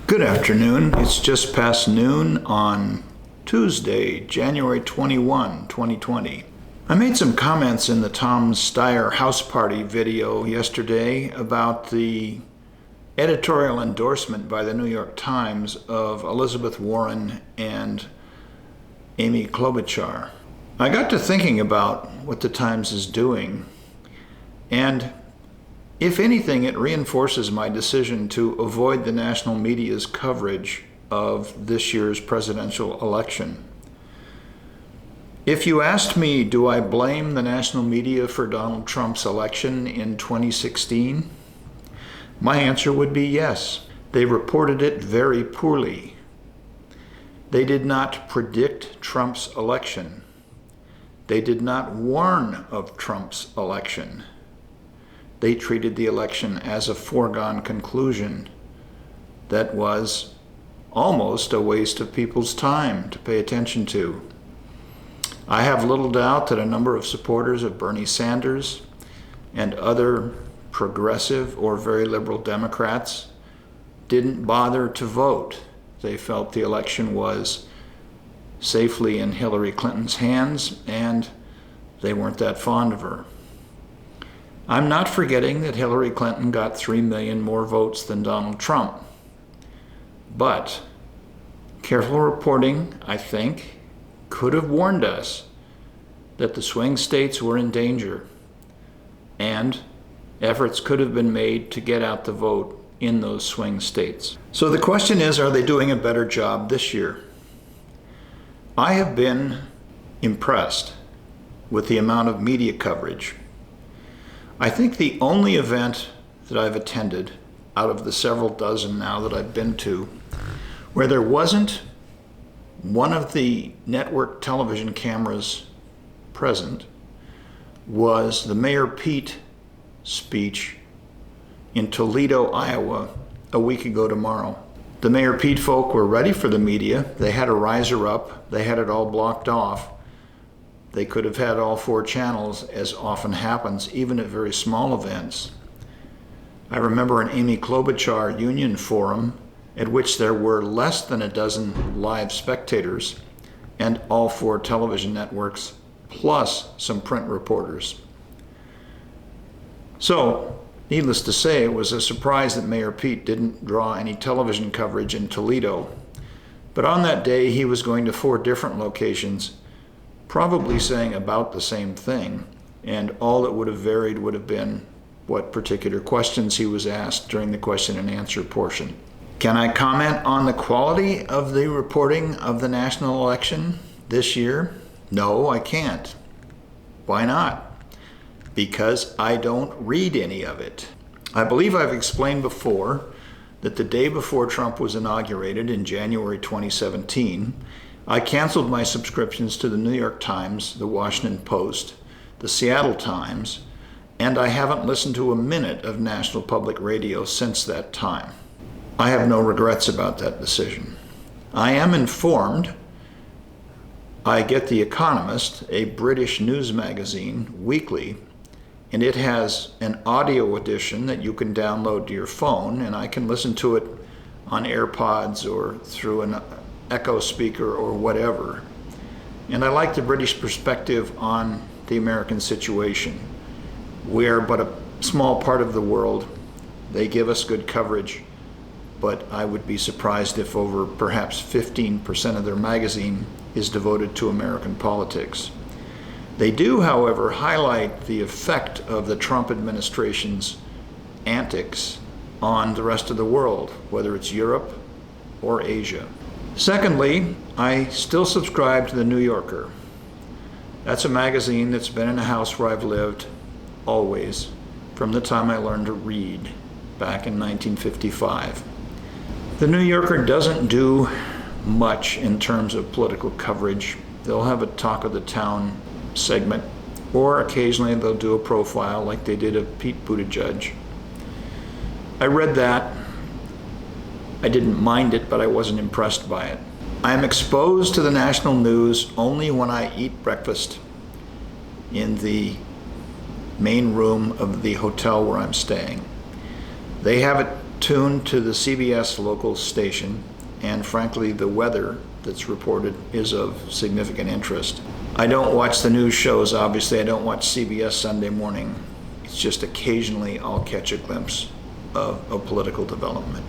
Good afternoon. It's just past noon on Tuesday, January 21, 2020. I made some comments in the Tom Steyer house party video yesterday about the editorial endorsement by the New York Times of Elizabeth Warren and Amy Klobuchar. I got to thinking about what the Times is doing, and if anything, it reinforces my decision to avoid the national media's coverage of this year's presidential election. If you asked me, do I blame the national media for Donald Trump's election in 2016? My answer would be yes. They reported it very poorly. They did not predict Trump's election. They did not warn of Trump's election. They treated the election as a foregone conclusion that was almost a waste of people's time to pay attention to. I have little doubt that a number of supporters of Bernie Sanders and other progressive or very liberal Democrats didn't bother to vote. They felt the election was safely in Hillary Clinton's hands, and they weren't that fond of her. I'm not forgetting that Hillary Clinton got 3 million more votes than Donald Trump. But careful reporting, I think, could have warned us that the swing states were in danger, and efforts could have been made to get out the vote in those swing states. So the question is, are they doing a better job this year? I have been impressed with the amount of media coverage. I think the only event that I've attended out of the several dozen now that I've been to where there wasn't one of the network television cameras present was the Mayor Pete speech in Toledo, Iowa, a week ago tomorrow. The Mayor Pete folk were ready for the media. They had a riser up. They had it all blocked off. They could have had all 4 channels, as often happens, even at very small events. I remember an Amy Klobuchar union forum at which there were less than a dozen live spectators and all 4 television networks, plus some print reporters. So, needless to say, it was a surprise that Mayor Pete didn't draw any television coverage in Toledo. But on that day, he was going to 4 different locations, probably saying about the same thing, and all that would have varied would have been what particular questions he was asked during the question and answer portion. Can I comment on the quality of the reporting of the national election this year? No, I can't. Why not? Because I don't read any of it. I believe I've explained before that the day before Trump was inaugurated in January 2017, I canceled my subscriptions to the New York Times, the Washington Post, the Seattle Times, and I haven't listened to a minute of National Public Radio since that time. I have no regrets about that decision. I am informed. I get The Economist, a British news magazine, weekly, and it has an audio edition that you can download to your phone, and I can listen to it on AirPods or through an Echo speaker or whatever. And I like the British perspective on the American situation. We're but a small part of the world. They give us good coverage, but I would be surprised if over perhaps 15% of their magazine is devoted to American politics. They do, however, highlight the effect of the Trump administration's antics on the rest of the world, whether it's Europe or Asia. Secondly, I still subscribe to The New Yorker. That's a magazine that's been in a house where I've lived always, from the time I learned to read back in 1955. The New Yorker doesn't do much in terms of political coverage. They'll have a talk of the town segment, or occasionally they'll do a profile like they did of Pete Buttigieg. I read that. I didn't mind it, but I wasn't impressed by it. I am exposed to the national news only when I eat breakfast in the main room of the hotel where I'm staying. They have it tuned to the CBS local station, and frankly, the weather that's reported is of significant interest. I don't watch the news shows, obviously. I don't watch CBS Sunday morning. It's just occasionally I'll catch a glimpse of political development.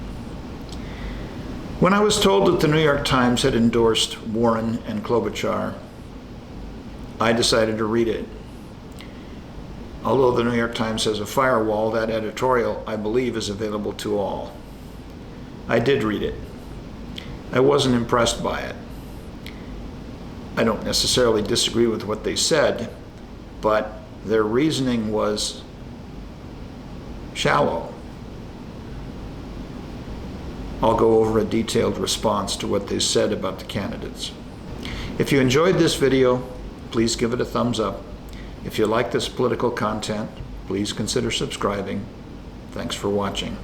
When I was told that the New York Times had endorsed Warren and Klobuchar, I decided to read it. Although the New York Times has a firewall, that editorial, I believe, is available to all. I did read it. I wasn't impressed by it. I don't necessarily disagree with what they said, but their reasoning was shallow. I'll go over a detailed response to what they said about the candidates. If you enjoyed this video, please give it a thumbs up. If you like this political content, please consider subscribing. Thanks for watching.